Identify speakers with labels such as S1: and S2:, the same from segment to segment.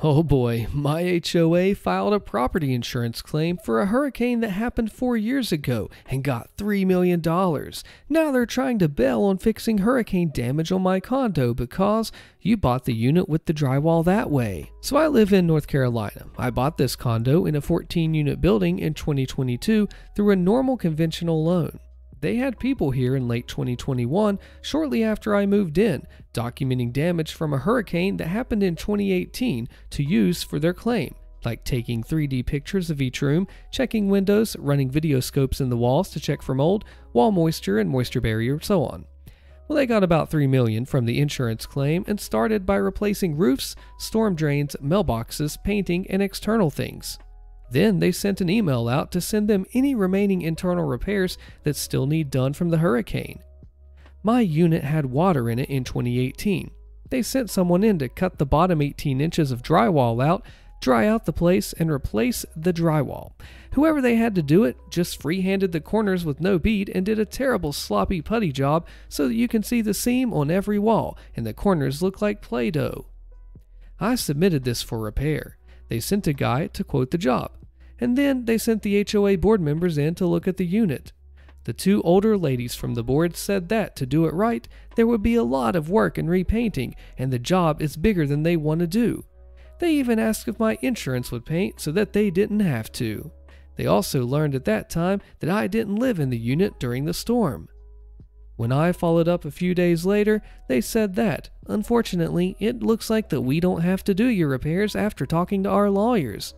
S1: Oh boy, my HOA filed a property insurance claim for a hurricane that happened 4 years ago and got $3 million. Now they're trying to bail on fixing hurricane damage on my condo because you bought the unit with the drywall that way. So I live in North Carolina. I bought this condo in a 14-unit building in 2022 through a normal conventional loan. They had people here in late 2021, shortly after I moved in, documenting damage from a hurricane that happened in 2018 to use for their claim, like taking 3D pictures of each room, checking windows, running video scopes in the walls to check for mold, wall moisture and moisture barrier, so on. Well, they got about $3 million from the insurance claim and started by replacing roofs, storm drains, mailboxes, painting, and external things. Then they sent an email out to send them any remaining internal repairs that still need done from the hurricane. My unit had water in it in 2018. They sent someone in to cut the bottom 18 inches of drywall out, dry out the place, and replace the drywall. Whoever they had to do it just free-handed the corners with no bead and did a terrible sloppy putty job so that you can see the seam on every wall and the corners look like Play-Doh. I submitted this for repair. They sent a guy to quote the job, and then they sent the HOA board members in to look at the unit. The two older ladies from the board said that to do it right, there would be a lot of work and repainting, and the job is bigger than they want to do. They even asked if my insurance would paint so that they didn't have to. They also learned at that time that I didn't live in the unit during the storm. When I followed up a few days later, they said that, unfortunately, it looks like that we don't have to do your repairs after talking to our lawyers.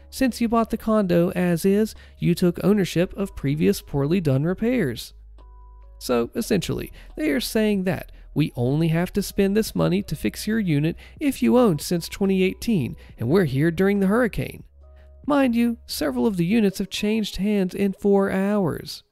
S1: Since you bought the condo as is, you took ownership of previous poorly done repairs. So, essentially, they are saying that we only have to spend this money to fix your unit if you owned since 2018 and we're here during the hurricane. Mind you, several of the units have changed hands in 4 hours.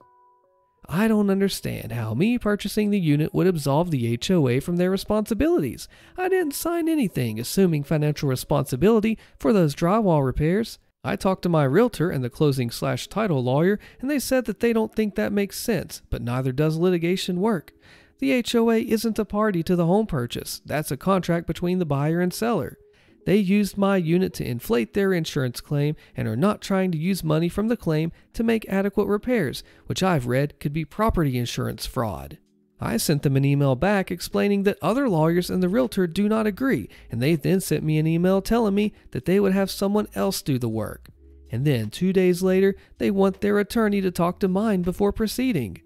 S1: I don't understand how me purchasing the unit would absolve the HOA from their responsibilities. I didn't sign anything assuming financial responsibility for those drywall repairs. I talked to my realtor and the closing/title lawyer, and they said that they don't think that makes sense, but neither does litigation work. The HOA isn't a party to the home purchase. That's a contract between the buyer and seller. They used my unit to inflate their insurance claim and are not trying to use money from the claim to make adequate repairs, which I've read could be property insurance fraud. I sent them an email back explaining that other lawyers and the realtor do not agree, and they then sent me an email telling me that they would have someone else do the work. And then 2 days later, they want their attorney to talk to mine before proceeding.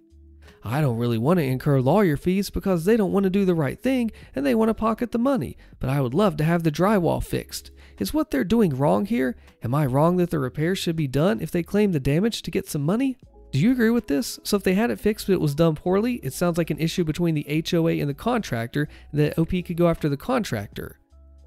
S1: I don't really want to incur lawyer fees because they don't want to do the right thing and they want to pocket the money, but I would love to have the drywall fixed. Is what they're doing wrong here? Am I wrong that the repairs should be done if they claim the damage to get some money? Do you agree with this? So if they had it fixed but it was done poorly, it sounds like an issue between the HOA and the contractor, and that OP could go after the contractor.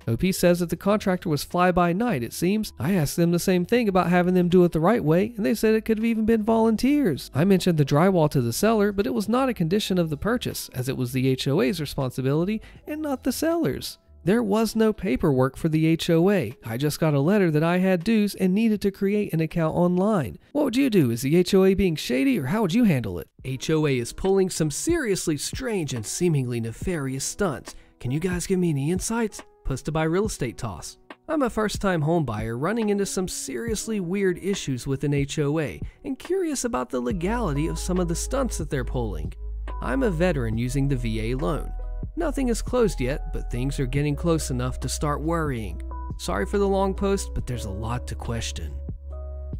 S1: OP says that the contractor was fly-by-night, it seems. I asked them the same thing about having them do it the right way, and they said it could have even been volunteers. I mentioned the drywall to the seller, but it was not a condition of the purchase, as it was the HOA's responsibility and not the seller's. There was no paperwork for the HOA. I just got a letter that I had dues and needed to create an account online. What would you do? Is the HOA being shady, or how would you handle it? HOA is pulling some seriously strange and seemingly nefarious stunts. Can you guys give me any insights? Posted by Real Estate Toss. I'm a first-time homebuyer running into some seriously weird issues with an HOA and curious about the legality of some of the stunts that they're pulling. I'm a veteran using the VA loan. Nothing is closed yet, but things are getting close enough to start worrying. Sorry for the long post, but there's a lot to question.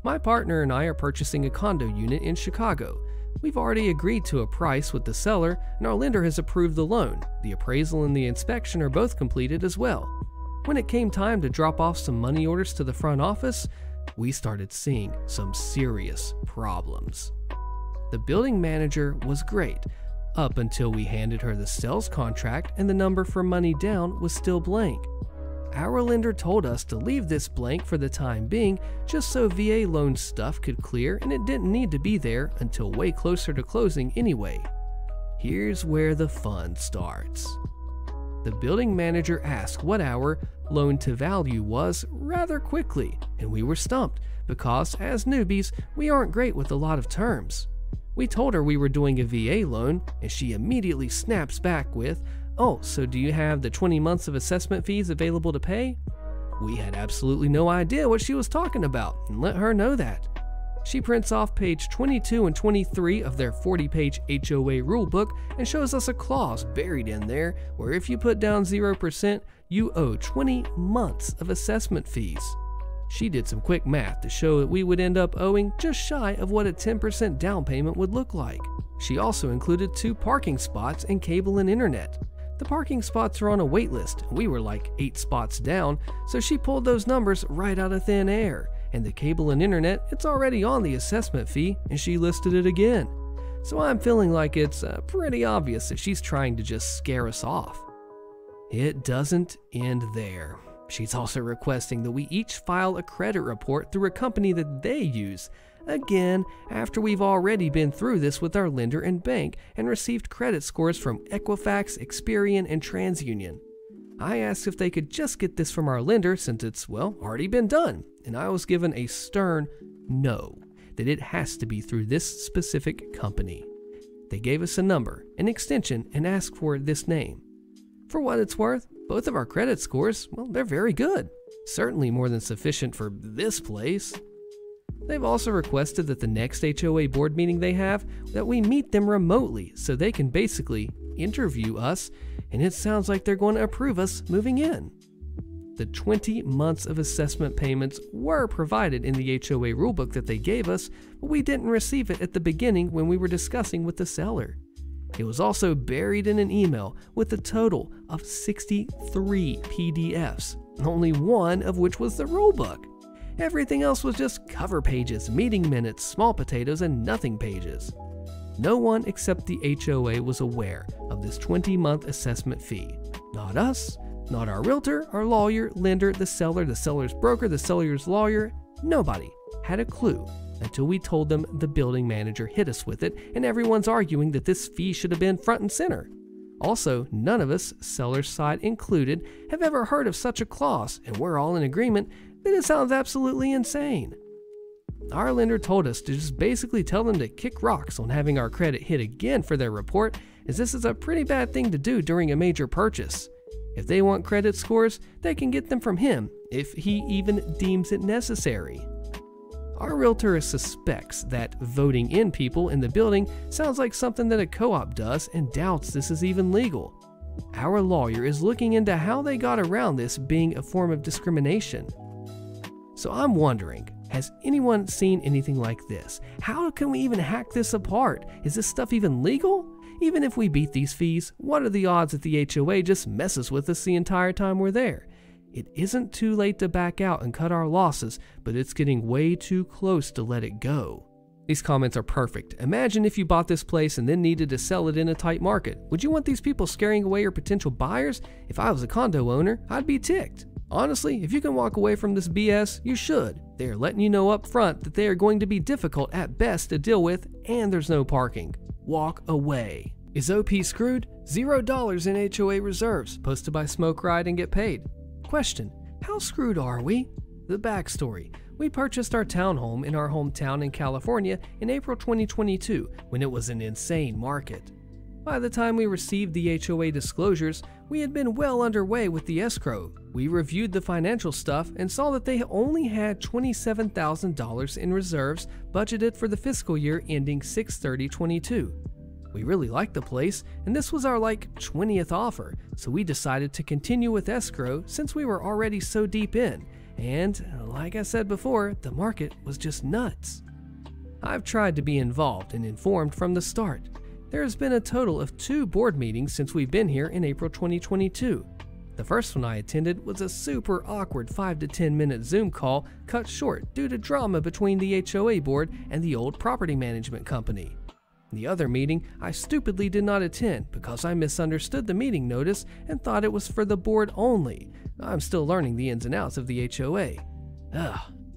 S1: My partner and I are purchasing a condo unit in Chicago. We've already agreed to a price with the seller, and our lender has approved the loan. The appraisal and the inspection are both completed as well. When it came time to drop off some money orders to the front office, we started seeing some serious problems. The building manager was great, up until we handed her the sales contract and the number for money down was still blank. Our lender told us to leave this blank for the time being just so VA loan stuff could clear, and it didn't need to be there until way closer to closing anyway. Here's where the fun starts. The building manager asked what our loan to value was rather quickly, and we were stumped because as newbies, we aren't great with a lot of terms. We told her we were doing a VA loan, and she immediately snaps back with, "Oh, so do you have the 20 months of assessment fees available to pay?" We had absolutely no idea what she was talking about and let her know that. She prints off page 22 and 23 of their 40-page HOA rulebook and shows us a clause buried in there where if you put down 0%, you owe 20 months of assessment fees. She did some quick math to show that we would end up owing just shy of what a 10% down payment would look like. She also included 2 parking spots and cable and internet. The parking spots are on a wait list, and we were like 8 spots down, so she pulled those numbers right out of thin air. And the cable and internet, it's already on the assessment fee, and she listed it again. So I'm feeling like it's pretty obvious that she's trying to just scare us off. It doesn't end there. She's also requesting that we each file a credit report through a company that they use. Again, after we've already been through this with our lender and bank and received credit scores from Equifax, Experian, and TransUnion. I asked if they could just get this from our lender since it's, well, already been done, and I was given a stern no, that it has to be through this specific company. They gave us a number, an extension, and asked for this name. For what it's worth, both of our credit scores, well, they're very good. Certainly more than sufficient for this place. They've also requested that the next HOA board meeting they have, that we meet them remotely so they can basically interview us, and it sounds like they're going to approve us moving in. The 20 months of assessment payments were provided in the HOA rulebook that they gave us, but we didn't receive it at the beginning when we were discussing with the seller. It was also buried in an email with a total of 63 PDFs, only one of which was the rulebook. Everything else was just cover pages, meeting minutes, small potatoes, and nothing pages. No one except the HOA was aware of this 20-month assessment fee. Not us, not our realtor, our lawyer, lender, the seller's broker, the seller's lawyer. Nobody had a clue until we told them the building manager hit us with it, and everyone's arguing that this fee should have been front and center. Also, none of us, seller's side included, have ever heard of such a clause, and we're all in agreement that it sounds absolutely insane. Our lender told us to just basically tell them to kick rocks on having our credit hit again for their report, as this is a pretty bad thing to do during a major purchase. If they want credit scores, they can get them from him, if he even deems it necessary. Our realtor suspects that voting in people in the building sounds like something that a co-op does and doubts this is even legal. Our lawyer is looking into how they got around this being a form of discrimination. So I'm wondering, has anyone seen anything like this? How can we even hack this apart? Is this stuff even legal? Even if we beat these fees, what are the odds that the HOA just messes with us the entire time we're there? It isn't too late to back out and cut our losses, but it's getting way too close to let it go. These comments are perfect. Imagine if you bought this place and then needed to sell it in a tight market. Would you want these people scaring away your potential buyers? If I was a condo owner, I'd be ticked. Honestly, if you can walk away from this BS, you should. They are letting you know up front that they are going to be difficult at best to deal with, and there's no parking. Walk away. Is OP screwed? $0 in HOA reserves. Posted by Smoke Ride and get paid. Question: how screwed are we? The backstory: we purchased our townhome in our hometown in California in April 2022 when it was an insane market. By the time we received the HOA disclosures, we had been well underway with the escrow. We reviewed the financial stuff and saw that they only had $27,000 in reserves budgeted for the fiscal year ending 6/30/22. We really liked the place, and this was our 20th offer, so we decided to continue with escrow since we were already so deep in, and like I said before, the market was just nuts. I've tried to be involved and informed from the start. There has been a total of 2 board meetings since we've been here in April 2022. The first one I attended was a super awkward 5 to 10 minute Zoom call cut short due to drama between the HOA board and the old property management company. The other meeting I stupidly did not attend because I misunderstood the meeting notice and thought it was for the board only. I'm still learning the ins and outs of the HOA.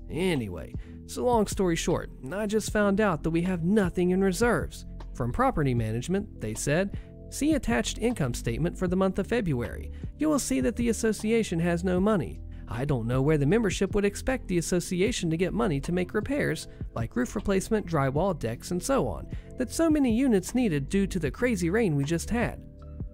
S1: Anyway, so long story short, I just found out that we have nothing in reserves. From property management, they said, see attached income statement for the month of February. You will see that the association has no money. I don't know where the membership would expect the association to get money to make repairs, like roof replacement, drywall, decks, and so on, that so many units needed due to the crazy rain we just had.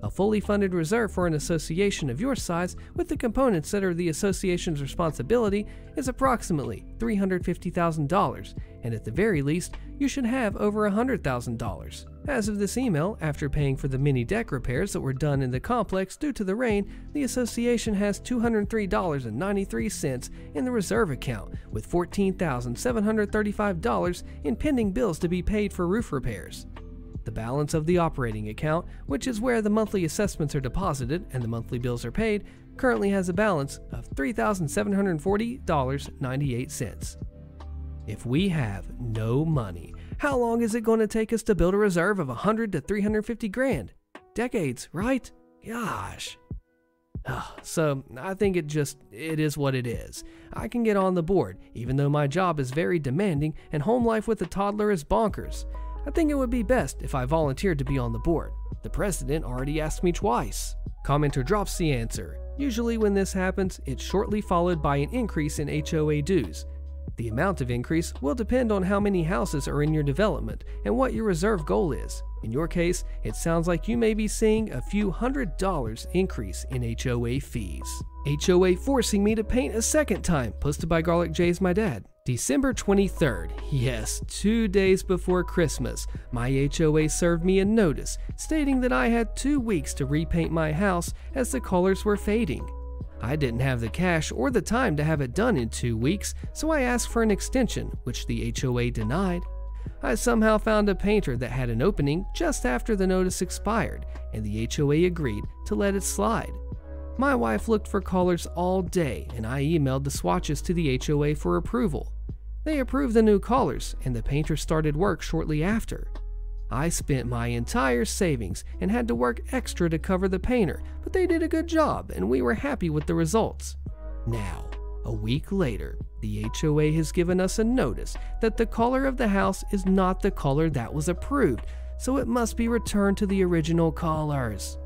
S1: A fully funded reserve for an association of your size with the components that are the association's responsibility is approximately $350,000, and at the very least, you should have over $100,000. As of this email, after paying for the mini deck repairs that were done in the complex due to the rain, the association has $203.93 in the reserve account, with $14,735 in pending bills to be paid for roof repairs. The balance of the operating account, which is where the monthly assessments are deposited and the monthly bills are paid, currently has a balance of $3,740.98. If we have no money, how long is it going to take us to build a reserve of $100 to $350 grand? Decades, right? Gosh. So I think it is what it is. I can get on the board, even though my job is very demanding and home life with a toddler is bonkers. I think it would be best if I volunteered to be on the board. The president already asked me twice. Commenter drops the answer. Usually when this happens, it's shortly followed by an increase in HOA dues. The amount of increase will depend on how many houses are in your development and what your reserve goal is. In your case, it sounds like you may be seeing a few $100 increase in HOA fees. HOA forcing me to paint a second time, posted by Garlic J's my dad. December 23rd, yes, 2 days before Christmas, my HOA served me a notice stating that I had 2 weeks to repaint my house as the colors were fading. I didn't have the cash or the time to have it done in 2 weeks, so I asked for an extension, which the HOA denied. I somehow found a painter that had an opening just after the notice expired, and the HOA agreed to let it slide. My wife looked for colors all day, and I emailed the swatches to the HOA for approval. They approved the new colors, and the painter started work shortly after. I spent my entire savings and had to work extra to cover the painter, but they did a good job, and we were happy with the results. Now, a week later, the HOA has given us a notice that the color of the house is not the color that was approved, so it must be returned to the original colors.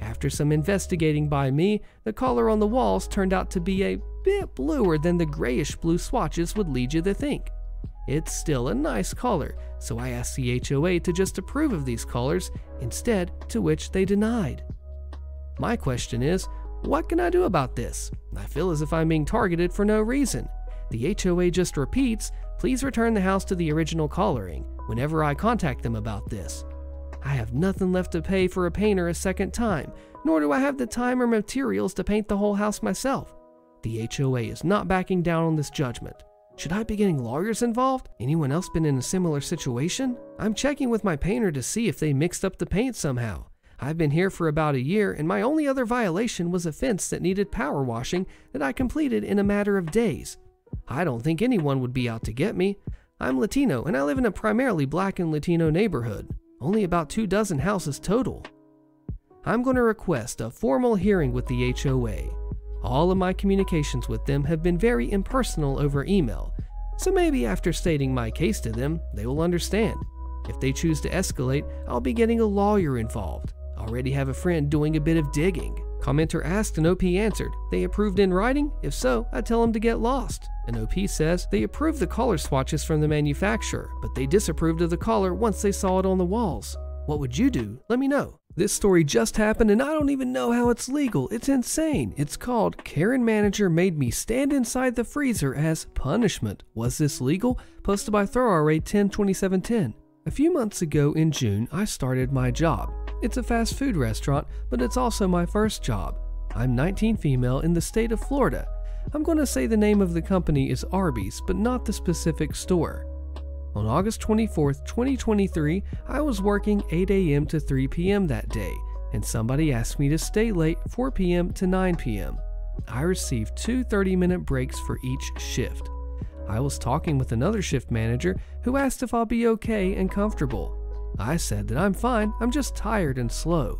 S1: After some investigating by me, the color on the walls turned out to be a bit bluer than the grayish blue swatches would lead you to think. It's still a nice color, so I asked the HOA to just approve of these colors instead, to which they denied. My question is, what can I do about this? I feel as if I'm being targeted for no reason. The HOA just repeats, please return the house to the original coloring, whenever I contact them about this. I have nothing left to pay for a painter a second time, nor do I have the time or materials to paint the whole house myself. The HOA is not backing down on this judgment. Should I be getting lawyers involved? Anyone else been in a similar situation? I'm checking with my painter to see if they mixed up the paint somehow. I've been here for about a year, and my only other violation was a fence that needed power washing that I completed in a matter of days. I don't think anyone would be out to get me. I'm Latino, and I live in a primarily Black and Latino neighborhood. Only about 24 houses total. I'm going to request a formal hearing with the HOA. All of my communications with them have been very impersonal over email, so maybe after stating my case to them, they will understand. If they choose to escalate, I'll be getting a lawyer involved. I already have a friend doing a bit of digging. Commenter asked and OP answered, they approved in writing? If so, I tell them to get lost. And OP says they approved the color swatches from the manufacturer, but they disapproved of the color once they saw it on the walls. What would you do? Let me know. This story just happened and I don't even know how it's legal. It's insane. It's called Karen Manager Made Me Stand Inside the Freezer as Punishment. Was this legal? Posted by ThrowRA102710. A few months ago in June, I started my job. It's a fast food restaurant, but it's also my first job. I'm 19 female in the state of Florida. I'm going to say the name of the company is Arby's, but not the specific store. On August 24th, 2023, I was working 8 a.m. to 3 p.m. that day, and somebody asked me to stay late 4 p.m. to 9 p.m. I received 2 30-minute breaks for each shift. I was talking with another shift manager who asked if I'll be okay and comfortable. I said that I'm fine, I'm just tired and slow.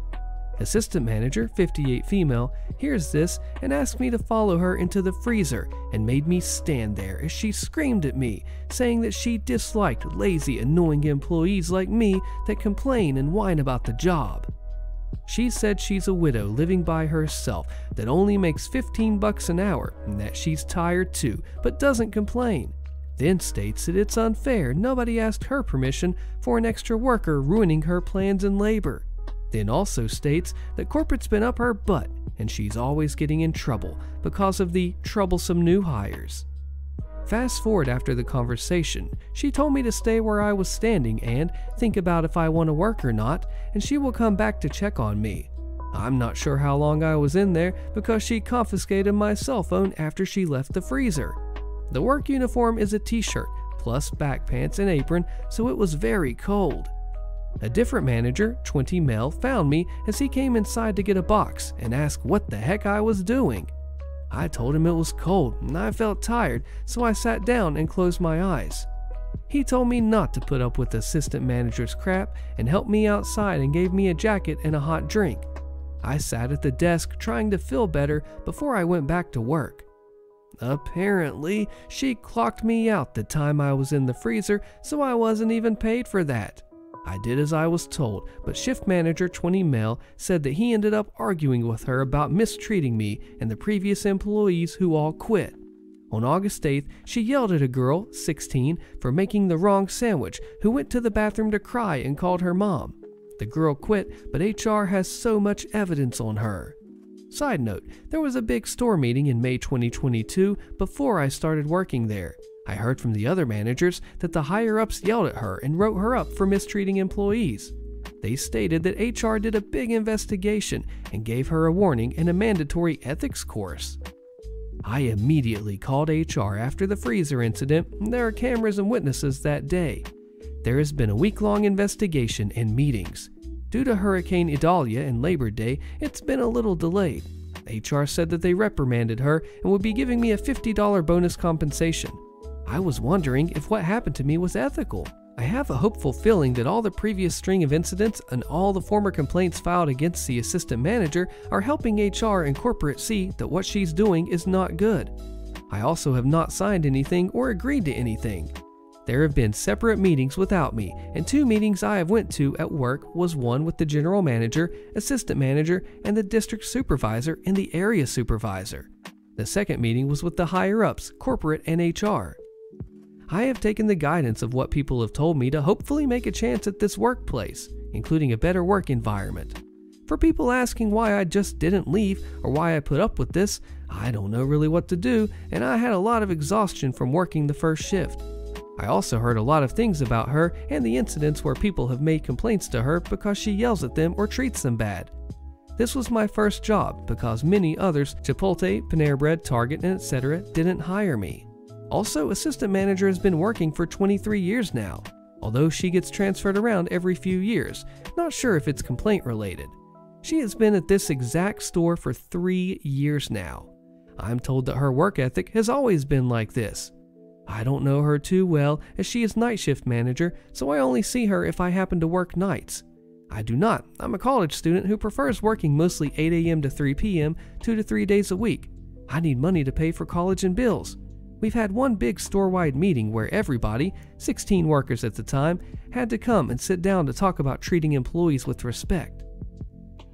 S1: Assistant manager, 58 female, hears this and asked me to follow her into the freezer and made me stand there as she screamed at me, saying that she disliked lazy, annoying employees like me that complain and whine about the job. She said she's a widow living by herself that only makes $15 an hour and that she's tired too, but doesn't complain. Then states that it's unfair nobody asked her permission for an extra worker ruining her plans and labor. Then also states that corporate's been up her butt and she's always getting in trouble because of the troublesome new hires. Fast forward after the conversation, she told me to stay where I was standing and think about if I want to work or not, and she will come back to check on me. I'm not sure how long I was in there because she confiscated my cell phone after she left the freezer. The work uniform is a t-shirt plus back pants and apron, so it was very cold. A different manager, 20 male, found me as he came inside to get a box and asked what the heck I was doing. I told him it was cold and I felt tired, so I sat down and closed my eyes. He told me not to put up with the assistant manager's crap and helped me outside and gave me a jacket and a hot drink. I sat at the desk trying to feel better before I went back to work. Apparently, she clocked me out the time I was in the freezer, so I wasn't even paid for that. I did as I was told, but shift manager 20 male said that he ended up arguing with her about mistreating me and the previous employees who all quit. On August 8th, she yelled at a girl, 16, for making the wrong sandwich, who went to the bathroom to cry and called her mom. The girl quit, but HR has so much evidence on her. Side note, there was a big store meeting in May 2022 before I started working there. I heard from the other managers that the higher-ups yelled at her and wrote her up for mistreating employees. They stated that HR did a big investigation and gave her a warning and a mandatory ethics course. I immediately called HR after the freezer incident, and there are cameras and witnesses that day. There has been a week-long investigation and meetings. Due to Hurricane Idalia and Labor Day, it's been a little delayed. HR said that they reprimanded her and would be giving me a $50 bonus compensation. I was wondering if what happened to me was ethical. I have a hopeful feeling that all the previous string of incidents and all the former complaints filed against the assistant manager are helping HR and corporate see that what she's doing is not good. I also have not signed anything or agreed to anything. There have been separate meetings without me, and 2 meetings I have went to at work was one with the general manager, assistant manager, and the district supervisor and the area supervisor. The second meeting was with the higher-ups, corporate, and HR. I have taken the guidance of what people have told me to hopefully make a chance at this workplace, including a better work environment. For people asking why I just didn't leave or why I put up with this, I don't know really what to do, and I had a lot of exhaustion from working the first shift. I also heard a lot of things about her and the incidents where people have made complaints to her because she yells at them or treats them bad. This was my first job because many others, Chipotle, Panera Bread, Target, and etc., didn't hire me. Also, assistant manager has been working for 23 years now, although she gets transferred around every few years. Not sure if it's complaint related. She has been at this exact store for 3 years now. I'm told that her work ethic has always been like this. I don't know her too well as she is night shift manager, so I only see her if I happen to work nights. I do not. I'm a college student who prefers working mostly 8 a.m. to 3 p.m. 2 to 3 days a week. I need money to pay for college and bills. We've had one big store-wide meeting where everybody, 16 workers at the time, had to come and sit down to talk about treating employees with respect.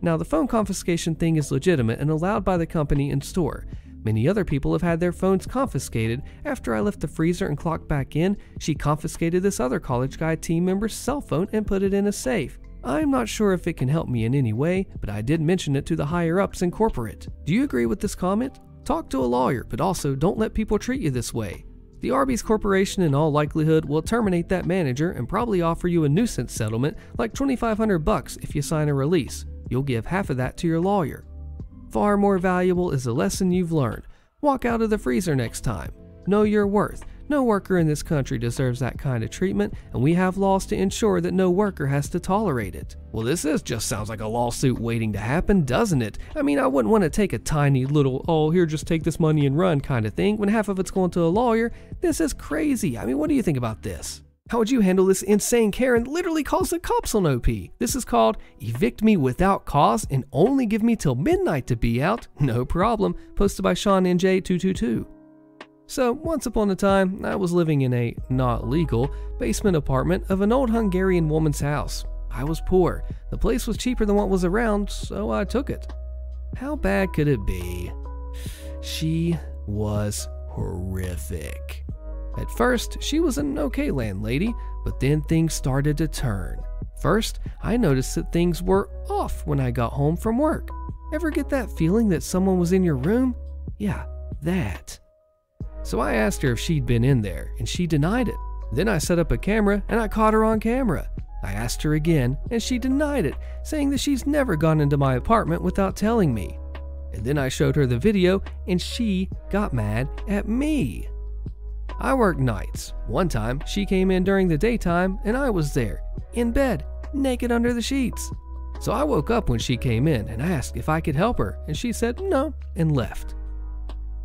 S1: Now, the phone confiscation thing is legitimate and allowed by the company and store. Many other people have had their phones confiscated. After I left the freezer and clocked back in, she confiscated this other college guy team member's cell phone and put it in a safe. I'm not sure if it can help me in any way, but I did mention it to the higher-ups in corporate. Do you agree with this comment? Talk to a lawyer, but also don't let people treat you this way. The Arby's Corporation in all likelihood will terminate that manager and probably offer you a nuisance settlement like $2,500 if you sign a release. You'll give half of that to your lawyer. Far more valuable is the lesson you've learned. Walk out of the freezer next time. Know your worth. No worker in this country deserves that kind of treatment, and we have laws to ensure that no worker has to tolerate it. Well, this just sounds like a lawsuit waiting to happen, doesn't it? I mean, I wouldn't want to take a tiny little, oh, here, just take this money and run kind of thing when half of it's going to a lawyer. This is crazy. I mean, what do you think about this? How would you handle this insane Karen literally calls the cops on OP? This is called evict me without cause and only give me till midnight to be out. No problem. Posted by Sean NJ222. So, once upon a time, I was living in a not legal basement apartment of an old Hungarian woman's house. I was poor. The place was cheaper than what was around, so I took it. How bad could it be? She was horrific. At first, she was an okay landlady, but then things started to turn. First, I noticed that things were off when I got home from work. Ever get that feeling that someone was in your room? Yeah, that. So I asked her if she'd been in there, and she denied it. Then I set up a camera, and I caught her on camera. I asked her again, and she denied it, saying that she's never gone into my apartment without telling me. And then I showed her the video, and she got mad at me. I work nights. One time, she came in during the daytime, and I was there, in bed, naked under the sheets. So I woke up when she came in and asked if I could help her, and she said no and left.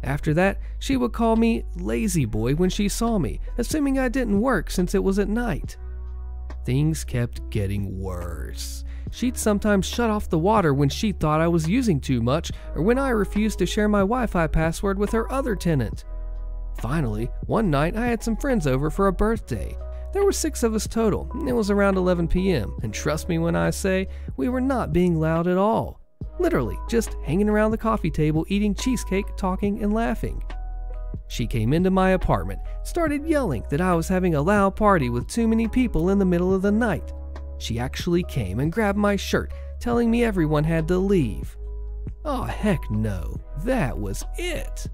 S1: After that, she would call me lazy boy when she saw me, assuming I didn't work since it was at night. Things kept getting worse. She'd sometimes shut off the water when she thought I was using too much, or when I refused to share my Wi-Fi password with her other tenant. Finally, one night I had some friends over for a birthday. There were 6 of us total, and it was around 11 p.m., and trust me when I say, we were not being loud at all. Literally, just hanging around the coffee table eating cheesecake, talking and laughing. She came into my apartment, started yelling that I was having a loud party with too many people in the middle of the night. She actually came and grabbed my shirt, telling me everyone had to leave. Oh heck no, that was it.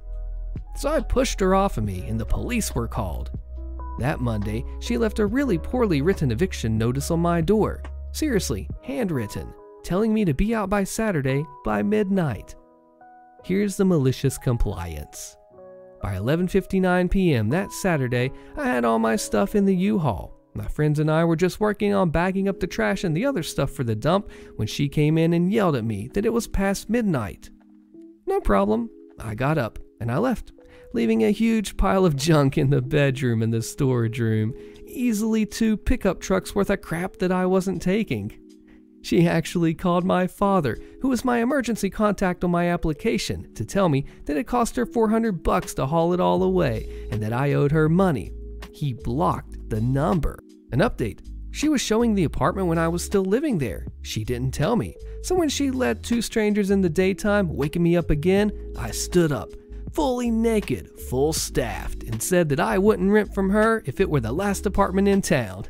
S1: So I pushed her off of me and the police were called. That Monday, she left a really poorly written eviction notice on my door. Seriously, handwritten, telling me to be out by Saturday by midnight. Here's the malicious compliance. By 11:59 p.m. that Saturday, I had all my stuff in the U-Haul. My friends and I were just working on bagging up the trash and the other stuff for the dump when she came in and yelled at me that it was past midnight. No problem. I got up and I left, leaving a huge pile of junk in the bedroom and the storage room, easily 2 pickup trucks worth of crap that I wasn't taking. She actually called my father, who was my emergency contact on my application, to tell me that it cost her $400 to haul it all away and that I owed her money. He blocked the number. An update. She was showing the apartment when I was still living there. She didn't tell me. So when she let 2 strangers in the daytime, waking me up again, I stood up, fully naked, full staffed, and said that I wouldn't rent from her if it were the last apartment in town.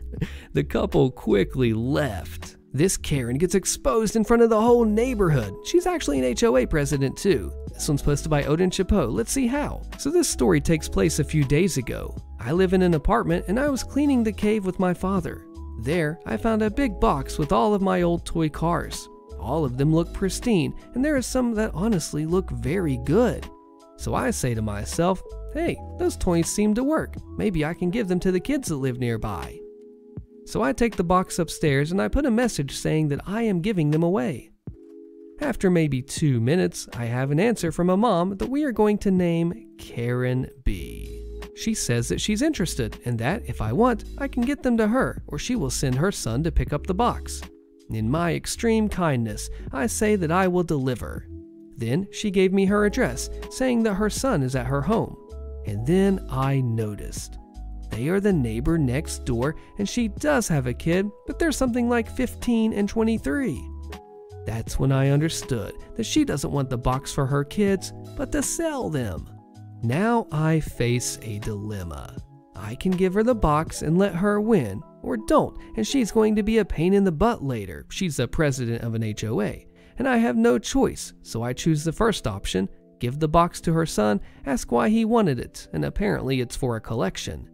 S1: The couple quickly left. This Karen gets exposed in front of the whole neighborhood. She's actually an HOA president too. This one's posted by Odin Chapeau. Let's see how. So this story takes place a few days ago. I live in an apartment and I was cleaning the cave with my father. There, I found a big box with all of my old toy cars. All of them look pristine, and there are some that honestly look very good. So I say to myself, hey, those toys seem to work. Maybe I can give them to the kids that live nearby. So I take the box upstairs and I put a message saying that I am giving them away. After maybe 2 minutes, I have an answer from a mom that we are going to name Karen B. She says that she's interested and that if I want, I can get them to her or she will send her son to pick up the box. In my extreme kindness, I say that I will deliver. Then she gave me her address, saying that her son is at her home. And then I noticed. They are the neighbor next door, and she does have a kid, but they're something like 15 and 23. That's when I understood that she doesn't want the box for her kids, but to sell them. Now I face a dilemma. I can give her the box and let her win, or don't, and she's going to be a pain in the butt later. She's the president of an HOA, and I have no choice, so I choose the first option, give the box to her son, ask why he wanted it, and apparently it's for a collection.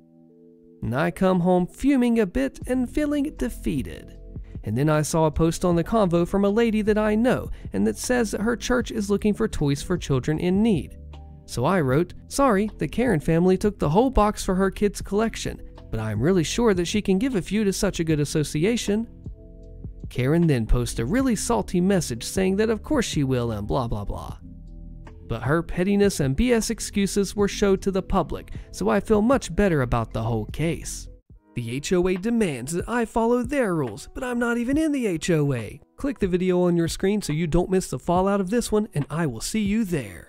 S1: And I come home fuming a bit and feeling defeated. And then I saw a post on the Convo from a lady that I know and that says that her church is looking for toys for children in need. So I wrote, sorry, the Karen family took the whole box for her kids' collection, but I'm really sure that she can give a few to such a good association. Karen then posted a really salty message saying that of course she will and blah blah blah. But her pettiness and BS excuses were showed to the public, so I feel much better about the whole case. The HOA demands that I follow their rules, but I'm not even in the HOA. Click the video on your screen so you don't miss the fallout of this one, and I will see you there.